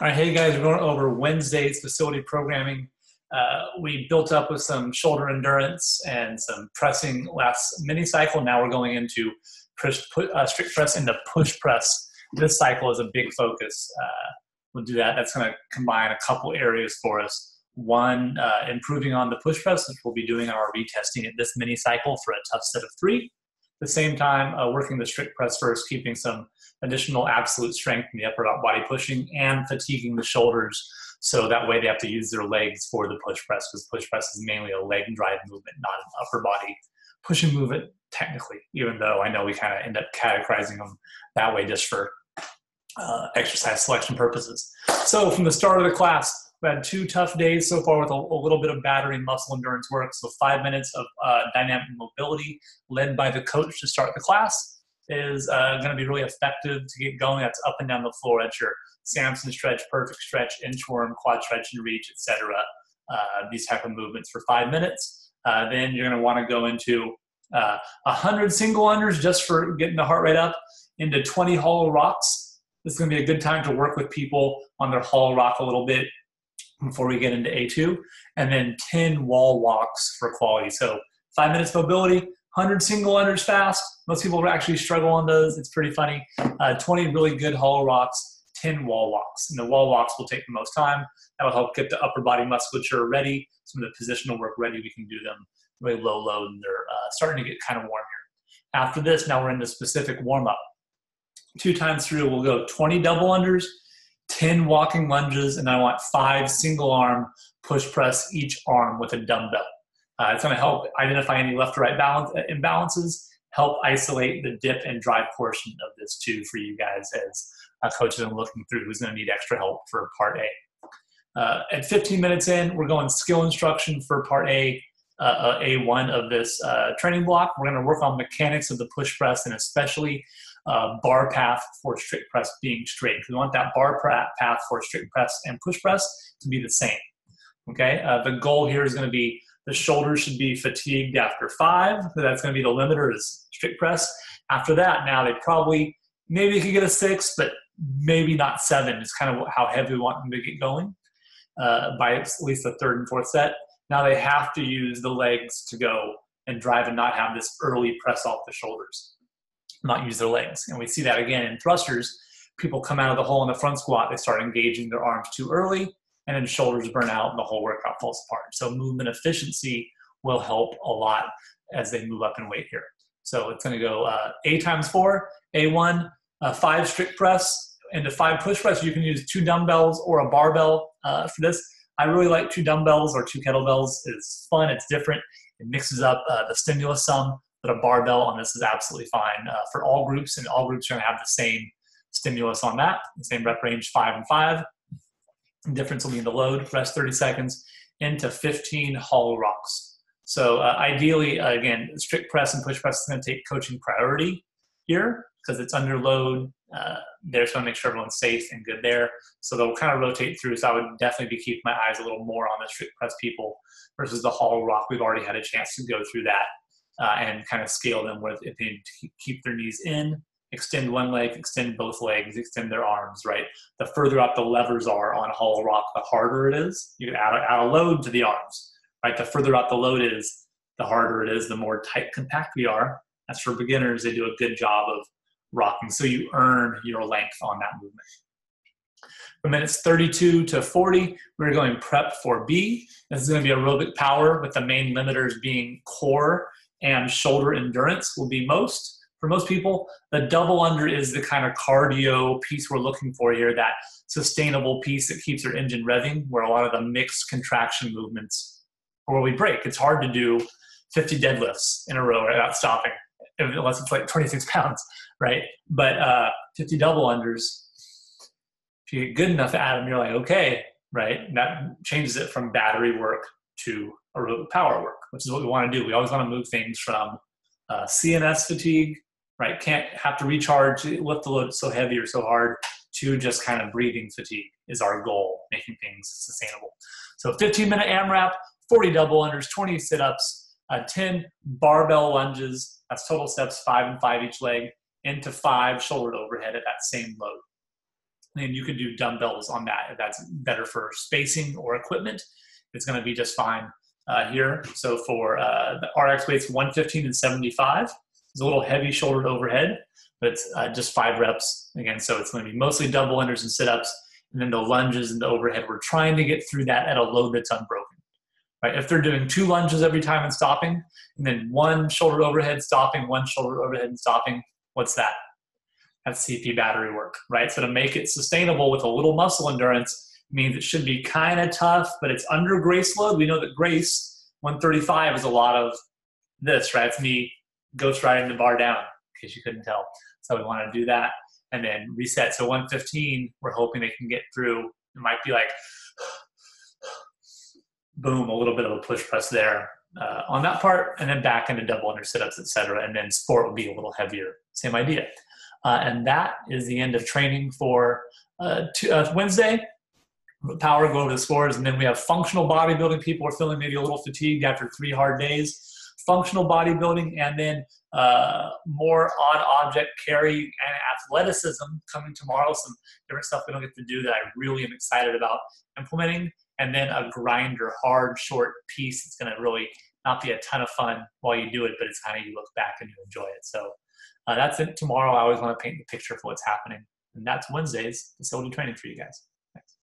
All right, hey guys, we're going over Wednesday's facility programming. We built up with some shoulder endurance and some pressing last mini cycle. Now we're going into strict press into push press. This cycle is a big focus. We'll do that. That's going to combine a couple areas for us. One, improving on the push press, which we'll be doing our retesting at this mini cycle for a tough set of 3. At the same time, working the strict press first, keeping some additional absolute strength in the upper body pushing and fatiguing the shoulders, so that way they have to use their legs for the push press, because push press is mainly a leg drive movement, not an upper body pushing movement technically, even though I know we kind of end up categorizing them that way just for exercise selection purposes. So from the start of the class, we had 2 tough days so far with a little bit of battery muscle endurance work. So 5 minutes of dynamic mobility led by the coach to start the class is going to be really effective to get going. That's up and down the floor at your Samson stretch, perfect stretch, inchworm, quad stretch and reach, etc. These type of movements for 5 minutes. Then you're going to want to go into 100 single unders just for getting the heart rate up, into 20 hollow rocks. This is going to be a good time to work with people on their hollow rock a little bit before we get into A2, and then 10 wall walks for quality. So 5 minutes mobility, 100 single unders fast. Most people actually struggle on those. It's pretty funny. 20 really good hollow rocks, 10 wall walks. And the wall walks will take the most time. That will help get the upper body musculature ready. Some of the positional work ready. We can do them really low load, and they're starting to get kind of warm here. After this, now we're into specific warm up. 2 times through, we'll go 20 double unders, 10 walking lunges, and I want 5 single arm push press each arm with a dumbbell. It's going to help identify any left to right imbalances, help isolate the dip and drive portion of this too for you guys as coaches are looking through who's going to need extra help for part A. At 15 minutes in, we're going skill instruction for part A, A1 of this training block. We're going to work on mechanics of the push press, and especially bar path for strict press being straight. We want that bar path for strict press and push press to be the same. Okay, the goal here is going to be the shoulders should be fatigued after 5. So that's going to be the limiter, is strict press. After that, now they probably, maybe you could get a 6, but maybe not 7. It's kind of how heavy we want them to get going by at least the 3rd and 4th set. Now they have to use the legs to go and drive and not have this early press off the shoulders, not use their legs. And we see that again in thrusters. People come out of the hole in the front squat, they start engaging their arms too early, and then shoulders burn out and the whole workout falls apart. So movement efficiency will help a lot as they move up in weight here. So it's going to go A times 4, A1, 5 strict press into 5 push press. You can use 2 dumbbells or a barbell for this. I really like 2 dumbbells or 2 kettlebells. It's fun, it's different. It mixes up the stimulus some, but a barbell on this is absolutely fine for all groups, and all groups are going to have the same stimulus on that, the same rep range, 5 and 5. The difference will be in the load, rest 30 seconds, into 15 hollow rocks. So ideally, again, strict press and push press is going to take coaching priority here because it's under load. They're just going to make sure everyone's safe and good there. So they'll kind of rotate through. So I would definitely be keeping my eyes a little more on the strict press people versus the hollow rock. We've already had a chance to go through that and kind of scale them with if they need to keep their knees in, extend one leg, extend both legs, extend their arms, right? The further out the levers are on hollow rock, the harder it is. You can add a load to the arms, right? The further out the load is, the harder it is, the more tight compact we are. As for beginners, they do a good job of rocking. So you earn your length on that movement. From minutes 32 to 40, we're going prep for B. This is going to be aerobic power, with the main limiters being core and shoulder endurance will be most. For most people, the double under is the kind of cardio piece we're looking for here, that sustainable piece that keeps your engine revving, where a lot of the mixed contraction movements are where we break. It's hard to do 50 deadlifts in a row without stopping, unless it's like 26 pounds, right? But 50 double unders, if you get good enough at them, you're like, okay, right? And that changes it from battery work to aerobic power work, which is what we want to do. We always want to move things from CNS fatigue, right? Can't have to recharge, lift the load so heavy or so hard, to just kind of breathing fatigue is our goal, making things sustainable. So 15-minute AMRAP, 40 double unders, 20 sit-ups, 10 barbell lunges. That's total steps, 5 and 5 each leg, into 5 shoulder overhead at that same load. And you can do dumbbells on that if that's better for spacing or equipment. It's going to be just fine here. So for the RX weights, 115 and 75. It's a little heavy shouldered overhead, but it's just 5 reps again. So it's going to be mostly double unders and sit-ups, and then the lunges and the overhead. We're trying to get through that at a load that's unbroken. Right? If they're doing 2 lunges every time and stopping, and then 1 shoulder overhead stopping, 1 shoulder overhead and stopping, what's that? That's CP battery work, right? So to make it sustainable with a little muscle endurance means it should be kind of tough, but it's under Grace load. We know that Grace 135 is a lot of this, right? It's me ghost riding the bar down, in case you couldn't tell. So we want to do that and then reset. So 115, we're hoping they can get through. It might be like, boom, a little bit of a push press there on that part, and then back into double under sit-ups, et cetera. And then sport will be a little heavier. Same idea. And that is the end of training for Wednesday. Power, go over the scores, and then we have functional bodybuilding. People are feeling maybe a little fatigued after 3 hard days. Functional bodybuilding, and then more on-object carry and athleticism coming tomorrow. Some different stuff we don't get to do that I really am excited about implementing. And then a grinder, hard, short piece. It's going to really not be a ton of fun while you do it, but it's kind of you look back and you enjoy it. So that's it tomorrow. I always want to paint the picture for what's happening. And that's Wednesday's facility training for you guys.